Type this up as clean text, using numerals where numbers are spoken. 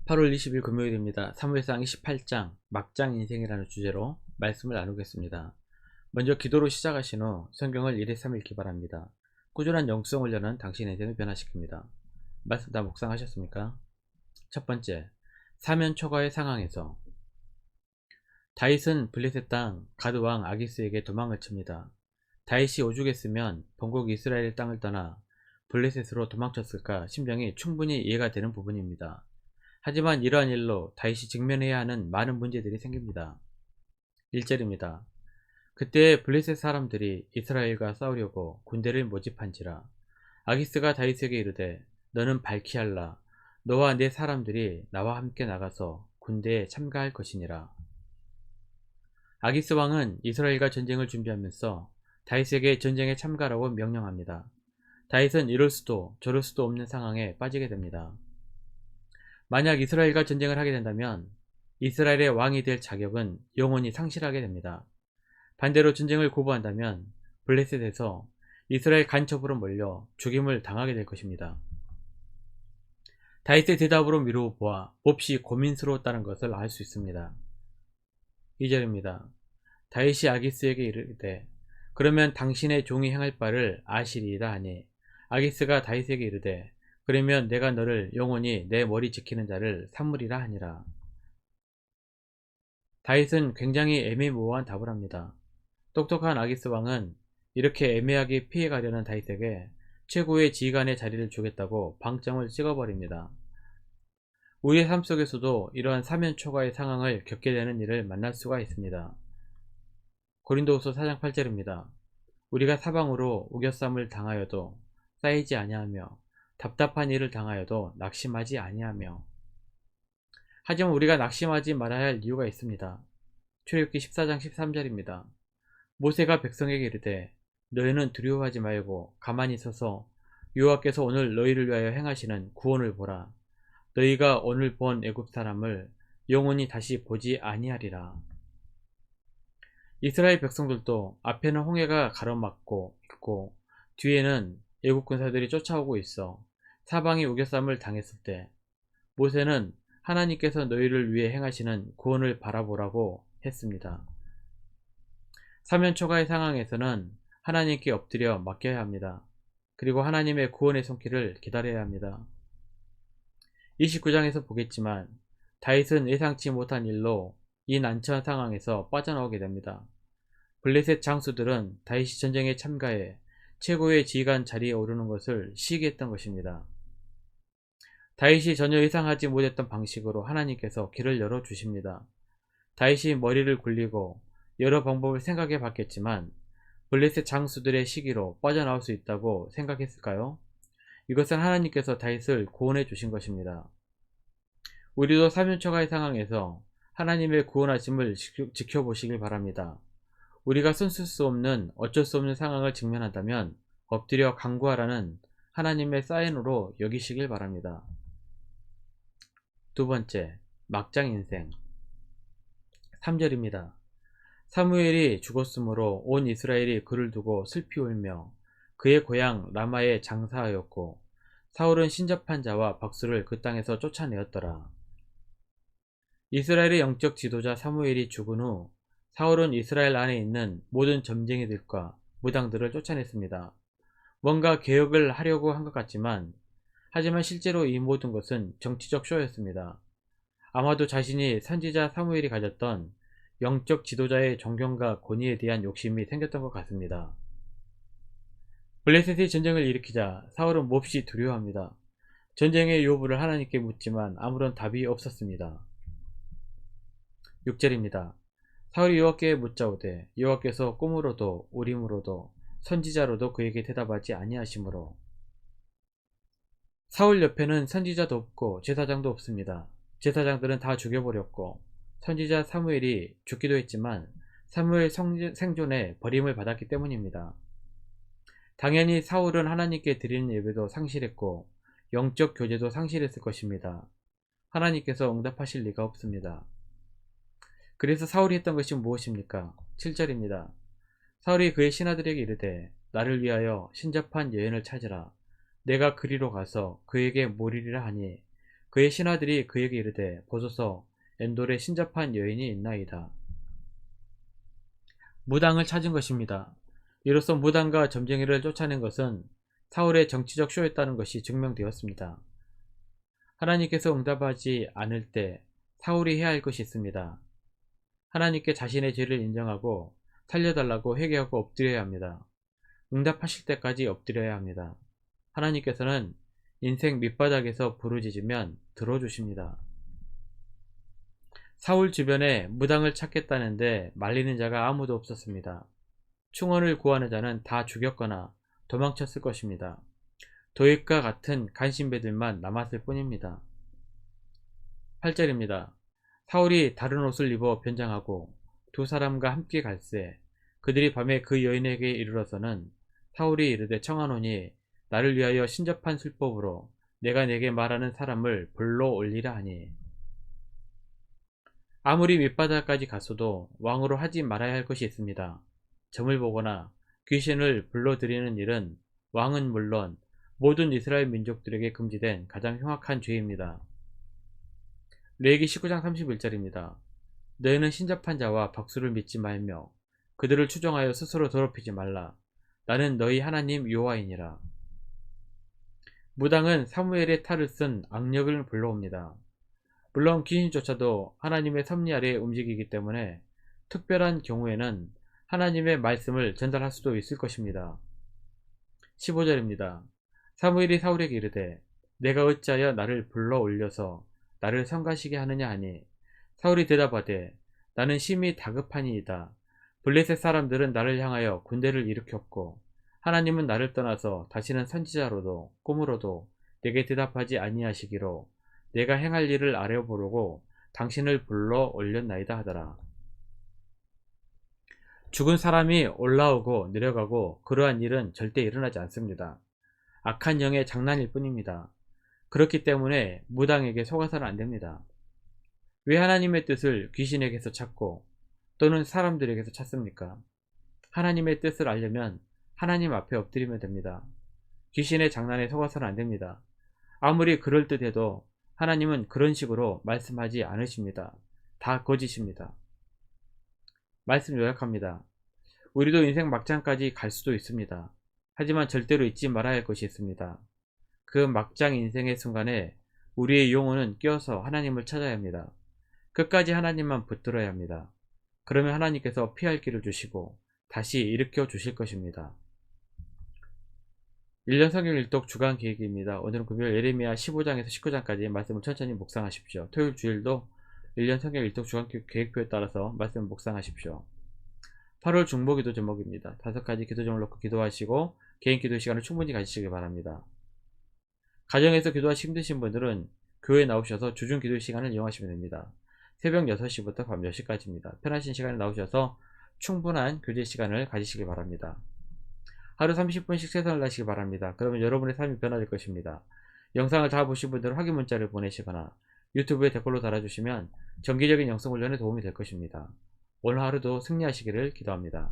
8월 20일 금요일입니다. 사무엘상 28장 막장 인생이라는 주제로 말씀을 나누겠습니다. 먼저 기도로 시작하신 후 성경을 1회 3일 읽기 바랍니다. 꾸준한 영성 훈련은 당신의 인생을 변화시킵니다. 말씀 다 묵상하셨습니까? 첫 번째, 사면 초과의 상황에서 다윗은 블레셋 땅 가드왕 아기스에게 도망을 칩니다. 다윗이 오죽했으면 본국 이스라엘 땅을 떠나 블레셋으로 도망쳤을까 심정이 충분히 이해가 되는 부분입니다. 하지만 이러한 일로 다윗이 직면해야 하는 많은 문제들이 생깁니다. 1절입니다. 그때 블레셋 사람들이 이스라엘과 싸우려고 군대를 모집한지라 아기스가 다윗에게 이르되 너는 발키할라 너와 네 사람들이 나와 함께 나가서 군대에 참가할 것이니라. 아기스 왕은 이스라엘과 전쟁을 준비하면서 다윗에게 전쟁에 참가라고 명령합니다. 다윗은 이럴 수도 저럴 수도 없는 상황에 빠지게 됩니다. 만약 이스라엘과 전쟁을 하게 된다면 이스라엘의 왕이 될 자격은 영원히 상실하게 됩니다. 반대로 전쟁을 고부한다면 블레셋에서 이스라엘 간첩으로 몰려 죽임을 당하게 될 것입니다. 다윗의 대답으로 미루어 보아 몹시 고민스러웠다는 것을 알 수 있습니다. 2절입니다. 다윗이 아기스에게 이르되 그러면 당신의 종이 행할 바를 아시리이다 하니 아기스가 다윗에게 이르되 그러면 내가 너를 영원히 내 머리 지키는 자를 삼으리라 하니라. 다윗은 굉장히 애매모호한 답을 합니다. 똑똑한 아기스 왕은 이렇게 애매하게 피해가려는 다윗에게 최고의 지휘관의 자리를 주겠다고 방점을 찍어버립니다. 우리의 삶 속에서도 이러한 사면 초과의 상황을 겪게 되는 일을 만날 수가 있습니다. 고린도후서 4장 8절입니다. 우리가 사방으로 우겨쌈을 당하여도 쌓이지 아니하며 답답한 일을 당하여도 낙심하지 아니하며. 하지만 우리가 낙심하지 말아야 할 이유가 있습니다. 출애굽기 14장 13절입니다. 모세가 백성에게 이르되 너희는 두려워하지 말고 가만히 서서 여호와께서 오늘 너희를 위하여 행하시는 구원을 보라. 너희가 오늘 본 애굽 사람을 영원히 다시 보지 아니하리라. 이스라엘 백성들도 앞에는 홍해가 가로막고 있고 뒤에는 애굽 군사들이 쫓아오고 있어 사방이 우겨쌈을 당했을 때 모세는 하나님께서 너희를 위해 행하시는 구원을 바라보라고 했습니다. 사면 초과의 상황에서는 하나님께 엎드려 맡겨야 합니다. 그리고 하나님의 구원의 손길을 기다려야 합니다. 29장에서 보겠지만 다윗은 예상치 못한 일로 이 난처한 상황에서 빠져나오게 됩니다. 블레셋 장수들은 다윗이 전쟁에 참가해 최고의 지휘관 자리에 오르는 것을 시기했던 것입니다. 다윗이 전혀 예상하지 못했던 방식으로 하나님께서 길을 열어주십니다. 다윗이 머리를 굴리고 여러 방법을 생각해 봤겠지만 블레셋 장수들의 시기로 빠져나올 수 있다고 생각했을까요? 이것은 하나님께서 다윗을 구원해 주신 것입니다. 우리도 사면초가의 상황에서 하나님의 구원하심을 지켜보시길 바랍니다. 우리가 손쓸 수 없는 어쩔 수 없는 상황을 직면한다면 엎드려 간구하라는 하나님의 사인으로 여기시길 바랍니다. 두 번째, 막장 인생. 3절입니다. 사무엘이 죽었으므로 온 이스라엘이 그를 두고 슬피 울며 그의 고향 라마에 장사하였고 사울은 신접한 자와 박수를 그 땅에서 쫓아내었더라. 이스라엘의 영적 지도자 사무엘이 죽은 후 사울은 이스라엘 안에 있는 모든 점쟁이들과 무당들을 쫓아냈습니다. 뭔가 개혁을 하려고 한 것 같지만 하지만 실제로 이 모든 것은 정치적 쇼였습니다. 아마도 자신이 선지자 사무엘이 가졌던 영적 지도자의 존경과 권위에 대한 욕심이 생겼던 것 같습니다. 블레셋이 전쟁을 일으키자 사울은 몹시 두려워합니다. 전쟁의 요구를 하나님께 묻지만 아무런 답이 없었습니다. 6절입니다. 사울이 여호와께 묻자오되 여호와께서 꿈으로도 우림으로도 선지자로도 그에게 대답하지 아니하시므로. 사울 옆에는 선지자도 없고 제사장도 없습니다. 제사장들은 다 죽여버렸고 선지자 사무엘이 죽기도 했지만 사무엘 생존에 버림을 받았기 때문입니다. 당연히 사울은 하나님께 드리는 예배도 상실했고 영적 교제도 상실했을 것입니다. 하나님께서 응답하실 리가 없습니다. 그래서 사울이 했던 것이 무엇입니까? 7절입니다. 사울이 그의 신하들에게 이르되 나를 위하여 신접한 여인을 찾으라. 내가 그리로 가서 그에게 모리리라 하니 그의 신하들이 그에게 이르되 보소서 엔돌에 신접한 여인이 있나이다. 무당을 찾은 것입니다. 이로써 무당과 점쟁이를 쫓아낸 것은 사울의 정치적 쇼였다는 것이 증명되었습니다. 하나님께서 응답하지 않을 때 사울이 해야 할 것이 있습니다. 하나님께 자신의 죄를 인정하고 살려달라고 회개하고 엎드려야 합니다. 응답하실 때까지 엎드려야 합니다. 하나님께서는 인생 밑바닥에서 부르짖으면 들어주십니다. 사울 주변에 무당을 찾겠다는데 말리는 자가 아무도 없었습니다. 충원을 구하는 자는 다 죽였거나 도망쳤을 것입니다. 도액과 같은 간신배들만 남았을 뿐입니다. 8절입니다. 사울이 다른 옷을 입어 변장하고 두 사람과 함께 갈새 그들이 밤에 그 여인에게 이르러서는 사울이 이르되 청하노니 나를 위하여 신접한 술법으로 내가 내게 말하는 사람을 불러 올리라 하니 아무리 밑바닥까지 갔어도 왕으로 하지 말아야 할 것이 있습니다. 점을 보거나 귀신을 불러들이는 일은 왕은 물론 모든 이스라엘 민족들에게 금지된 가장 흉악한 죄입니다. 레위기 19장 31절입니다. 너희는 신접한 자와 박수를 믿지 말며 그들을 추종하여 스스로 더럽히지 말라. 나는 너희 하나님 여호와이니라. 무당은 사무엘의 탈을 쓴 악력을 불러옵니다. 물론 귀신조차도 하나님의 섭리 아래 움직이기 때문에 특별한 경우에는 하나님의 말씀을 전달할 수도 있을 것입니다. 15절입니다. 사무엘이 사울에게 이르되 내가 어찌하여 나를 불러 올려서 나를 성가시게 하느냐 하니 사울이 대답하되 나는 심히 다급하니이다. 블레셋 사람들은 나를 향하여 군대를 일으켰고 하나님은 나를 떠나서 다시는 선지자로도 꿈으로도 내게 대답하지 아니하시기로 내가 행할 일을 알아보려고 당신을 불러 올렸나이다 하더라. 죽은 사람이 올라오고 내려가고 그러한 일은 절대 일어나지 않습니다. 악한 영의 장난일 뿐입니다. 그렇기 때문에 무당에게 속아서는 안됩니다. 왜 하나님의 뜻을 귀신에게서 찾고 또는 사람들에게서 찾습니까? 하나님의 뜻을 알려면 하나님 앞에 엎드리면 됩니다. 귀신의 장난에 속아서는 안됩니다. 아무리 그럴듯해도 하나님은 그런 식으로 말씀하지 않으십니다. 다 거짓입니다. 말씀 요약합니다. 우리도 인생 막장까지 갈 수도 있습니다. 하지만 절대로 잊지 말아야 할 것이 있습니다. 그 막장 인생의 순간에 우리의 영혼은 끼어서 하나님을 찾아야 합니다. 끝까지 하나님만 붙들어야 합니다. 그러면 하나님께서 피할 길을 주시고 다시 일으켜 주실 것입니다. 1년 성경 일독 주간 계획입니다. 오늘은 금요일 예레미야 15장에서 19장까지 말씀을 천천히 묵상하십시오. 토요일 주일도 1년 성경 일독 주간 계획표에 따라서 말씀을 묵상하십시오. 8월 중보기도 제목입니다. 5가지 기도 제목을 놓고 기도하시고 개인 기도 시간을 충분히 가지시기 바랍니다. 가정에서 기도하시 힘드신 분들은 교회에 나오셔서 주중 기도 시간을 이용하시면 됩니다. 새벽 6시부터 밤 10시까지입니다. 편하신 시간에 나오셔서 충분한 교제 시간을 가지시기 바랍니다. 하루 30분씩 최선을 다하시기 바랍니다. 그러면 여러분의 삶이 변화될 것입니다. 영상을 다 보신 분들은 확인 문자를 보내시거나 유튜브에 댓글로 달아주시면 정기적인 영성 훈련에 도움이 될 것입니다. 오늘 하루도 승리하시기를 기도합니다.